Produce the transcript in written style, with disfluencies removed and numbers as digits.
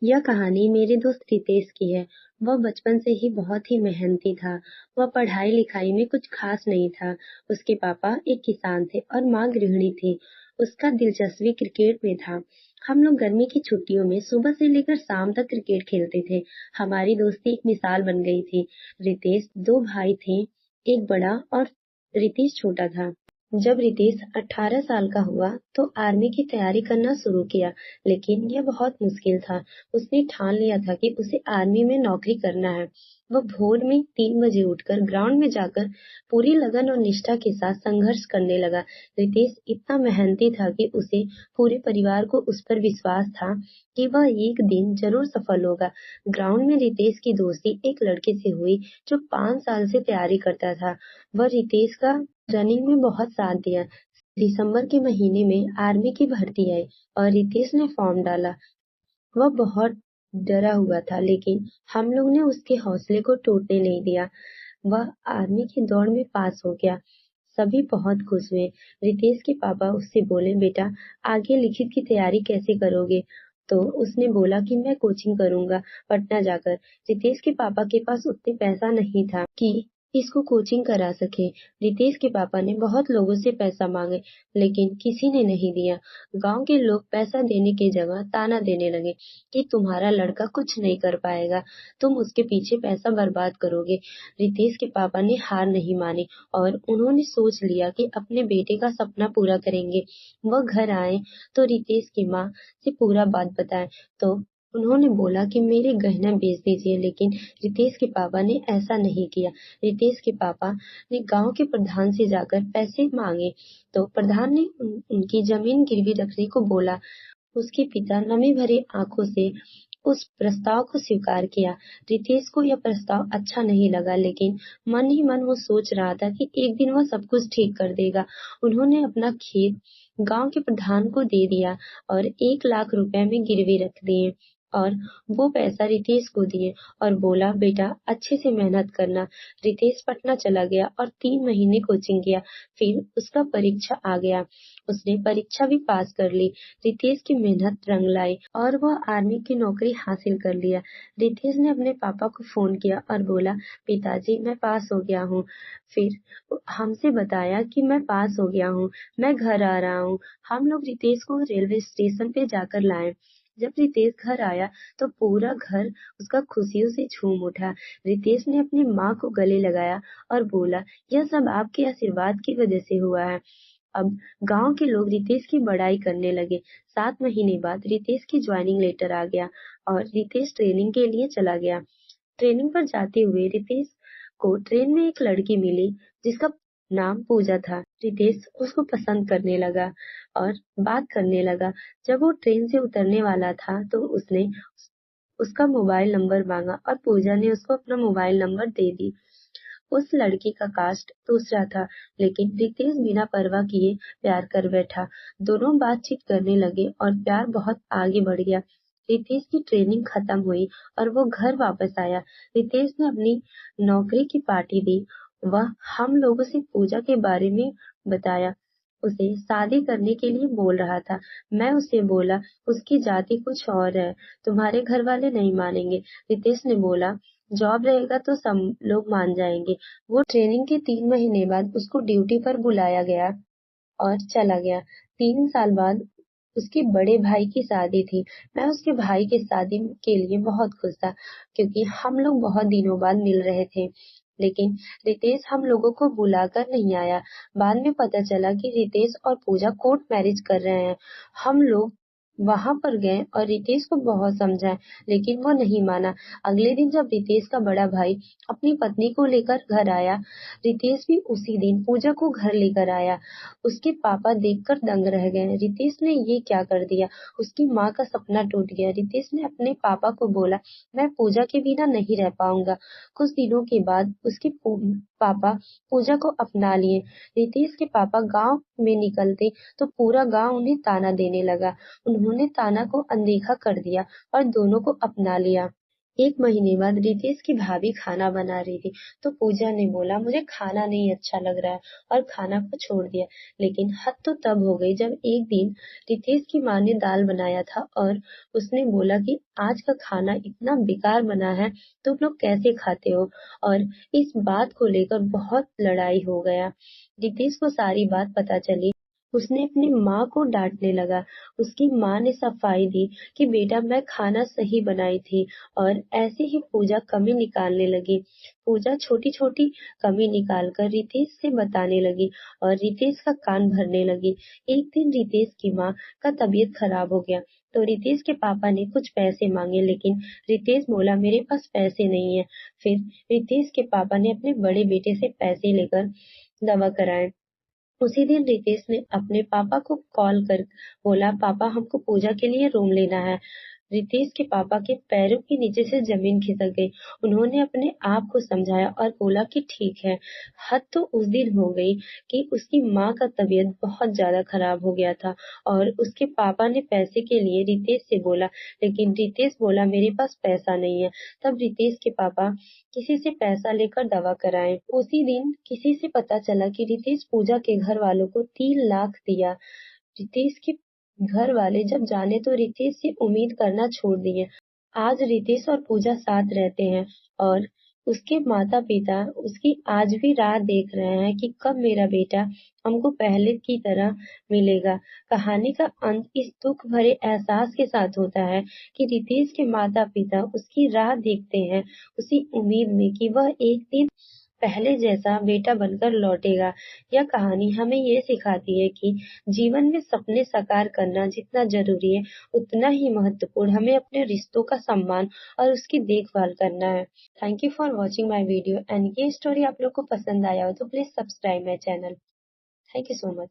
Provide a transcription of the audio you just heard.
यह कहानी मेरे दोस्त रितेश की है। वह बचपन से ही बहुत ही मेहनती था। वह पढ़ाई-लिखाई में कुछ खास नहीं था। उसके पापा एक किसान थे और माँ गृहिणी थी। उसका दिलचस्पी क्रिकेट में था। हम लोग गर्मी की छुट्टियों में सुबह से लेकर शाम तक क्रिकेट खेलते थे। हमारी दोस्ती एक मिसाल बन गई थी। रितेश 2 भाई थे, एक बड़ा और रितेश छोटा था। जब रितेश 18 साल का हुआ तो आर्मी की तैयारी करना शुरू किया, लेकिन यह बहुत मुश्किल था। उसने ठान लिया था कि उसे आर्मी में नौकरी करना है। वह भोर में 3 बजे उठकर ग्राउंड में जाकर पूरी लगन और निष्ठा के साथ संघर्ष करने लगा। रितेश इतना मेहनती था कि उसे पूरे परिवार को उस पर विश्वास था कि वह एक दिन जरूर सफल होगा। ग्राउंड में रितेश की दोस्ती एक लड़के से हुई जो 5 साल से तैयारी करता था। वह रितेश का रनिंग में बहुत साथ दिया। दिसंबर के महीने में आर्मी की भर्ती आई और रितेश ने फॉर्म डाला। वह बहुत डरा हुआ था, लेकिन हम लोग ने उसके हौसले को टूटने नहीं दिया। वह आर्मी की दौड़ में पास हो गया। सभी बहुत खुश हुए। रितेश के पापा उससे बोले, बेटा आगे लिखित की तैयारी कैसे करोगे? तो उसने बोला कि मैं कोचिंग करूंगा पटना जाकर। रितेश के पापा के पास उतने पैसा नहीं था कि इसको कोचिंग करा सके। रितेश के पापा ने बहुत लोगों से पैसा मांगे, लेकिन किसी ने नहीं दिया। गांव के लोग पैसा देने की जगह ताना देने लगे कि तुम्हारा लड़का कुछ नहीं कर पाएगा, तुम उसके पीछे पैसा बर्बाद करोगे। रितेश के पापा ने हार नहीं मानी और उन्होंने सोच लिया कि अपने बेटे का सपना पूरा करेंगे। वह घर आए तो रितेश की माँ से पूरा बात बताए तो उन्होंने बोला कि मेरे गहना बेच दीजिए, लेकिन रितेश के पापा ने ऐसा नहीं किया। रितेश के पापा ने गांव के प्रधान से जाकर पैसे मांगे तो प्रधान ने उनकी जमीन गिरवी रखने को बोला। उसके पिता नमी भरी आंखों से उस प्रस्ताव को स्वीकार किया। रितेश को यह प्रस्ताव अच्छा नहीं लगा, लेकिन मन ही मन वो सोच रहा था कि एक दिन वह सब कुछ ठीक कर देगा। उन्होंने अपना खेत गांव के प्रधान को दे दिया और 1 लाख रुपए में गिरवी रख दिए और वो पैसा रितेश को दिए और बोला, बेटा अच्छे से मेहनत करना। रितेश पटना चला गया और 3 महीने कोचिंग किया। फिर उसका परीक्षा आ गया। उसने परीक्षा भी पास कर ली। रितेश की मेहनत रंग लाई और वह आर्मी की नौकरी हासिल कर लिया। रितेश ने अपने पापा को फोन किया और बोला, पिताजी मैं पास हो गया हूँ। फिर हमसे बताया कि मैं पास हो गया हूँ, मैं घर आ रहा हूँ। हम लोग रितेश को रेलवे स्टेशन पे जाकर लाए। जब रितेश घर आया तो पूरा घर उसका खुशियों से झूम उठा। रितेश ने अपनी माँ को गले लगाया और बोला, यह सब आपके आशीर्वाद की वजह से हुआ है। अब गांव के लोग रितेश की बड़ाई करने लगे। 7 महीने बाद रितेश की ज्वाइनिंग लेटर आ गया और रितेश ट्रेनिंग के लिए चला गया। ट्रेनिंग पर जाते हुए रितेश को ट्रेन में एक लड़की मिली जिसका नाम पूजा था। रितेश उसको पसंद करने लगा और बात करने लगा। जब वो ट्रेन से उतरने वाला था तो उसने उसका मोबाइल नंबर मांगा और पूजा ने उसको अपना मोबाइल नंबर दे दी। उस लड़की का कास्ट दूसरा था, लेकिन रितेश बिना परवाह किए प्यार कर बैठा। दोनों बातचीत करने लगे और प्यार बहुत आगे बढ़ गया। रितेश की ट्रेनिंग खत्म हुई और वो घर वापस आया। रितेश ने अपनी नौकरी की पार्टी दी। वह हम लोगों से पूजा के बारे में बताया। उसे शादी करने के लिए बोल रहा था। मैं उसे बोला, उसकी जाति कुछ और है, तुम्हारे घर वाले नहीं मानेंगे। रितेश ने बोला, जॉब रहेगा तो सब लोग मान जाएंगे। वो ट्रेनिंग के 3 महीने बाद उसको ड्यूटी पर बुलाया गया और चला गया। 3 साल बाद उसके बड़े भाई की शादी थी। मैं उसके भाई की शादी के लिए बहुत खुश था, क्योंकि हम लोग बहुत दिनों बाद मिल रहे थे। लेकिन रितेश हम लोगों को बुलाकर नहीं आया। बाद में पता चला कि रितेश और पूजा कोर्ट मैरिज कर रहे हैं। हम लोग वहां पर गए और रितेश को बहुत समझाए, लेकिन वो नहीं माना। अगले दिन जब रितेश का बड़ा भाई अपनी पत्नी को लेकर घर आया, रितेश भी उसी दिन पूजा को घर लेकर आया। उसके पापा देखकर दंग रह गए। रितेश ने ये क्या कर दिया? उसकी माँ का सपना टूट गया। रितेश ने अपने पापा को बोला, मैं पूजा के बिना नहीं रह पाऊंगा। कुछ दिनों के बाद उसके पापा पूजा को अपना लिए। रितेश के पापा गांव में निकलते तो पूरा गांव उन्हें ताना देने लगा। उन्होंने ताना को अनदेखा कर दिया और दोनों को अपना लिया। एक महीने बाद रितेश की भाभी खाना बना रही थी तो पूजा ने बोला मुझे खाना नहीं अच्छा लग रहा है और खाना को छोड़ दिया। लेकिन हद तो तब हो गई जब एक दिन रितेश की माँ ने दाल बनाया था और उसने बोला कि आज का खाना इतना बेकार बना है, तुम लोग कैसे खाते हो। और इस बात को लेकर बहुत लड़ाई हो गया। रितेश को सारी बात पता चली। उसने अपनी माँ को डांटने लगा। उसकी माँ ने सफाई दी कि बेटा मैं खाना सही बनाई थी। और ऐसे ही पूजा कमी निकालने लगी। पूजा छोटी छोटी कमी निकाल कर रितेश से बताने लगी और रितेश का कान भरने लगी। एक दिन रितेश की माँ का तबीयत खराब हो गया तो रितेश के पापा ने कुछ पैसे मांगे, लेकिन रितेश बोला मेरे पास पैसे नहीं है। फिर रितेश के पापा ने अपने बड़े बेटे से पैसे लेकर दवा कराए। उसी दिन रितेश ने अपने पापा को कॉल कर बोला पापा हमको पूजा के लिए रूम लेना है। रितेश के पापा के पैरों के नीचे से जमीन खिसक गई। उन्होंने अपने आप को समझाया और बोला कि ठीक है। हद तो उस दिन हो गई कि उसकी माँ का तबीयत बहुत ज्यादा खराब हो गया था और उसके पापा ने पैसे के लिए रितेश से बोला, लेकिन रितेश बोला मेरे पास पैसा नहीं है। तब रितेश के पापा किसी से पैसा लेकर दवा कराए। उसी दिन किसी से पता चला कि रितेश पूजा के घर वालों को 3 लाख दिया। रितेश के घर वाले जब जाने तो रितेश से उम्मीद करना छोड़ दिए। आज रितेश और पूजा साथ रहते हैं और उसके माता पिता उसकी आज भी राह देख रहे हैं कि कब मेरा बेटा हमको पहले की तरह मिलेगा। कहानी का अंत इस दुख भरे एहसास के साथ होता है कि रितेश के माता पिता उसकी राह देखते हैं, उसी उम्मीद में कि वह एक दिन पहले जैसा बेटा बनकर लौटेगा। यह कहानी हमें ये सिखाती है कि जीवन में सपने साकार करना जितना जरूरी है, उतना ही महत्वपूर्ण हमें अपने रिश्तों का सम्मान और उसकी देखभाल करना है। Thank you for watching my video and ये स्टोरी आप लोग को पसंद आया हो तो please subscribe my channel. Thank you so much.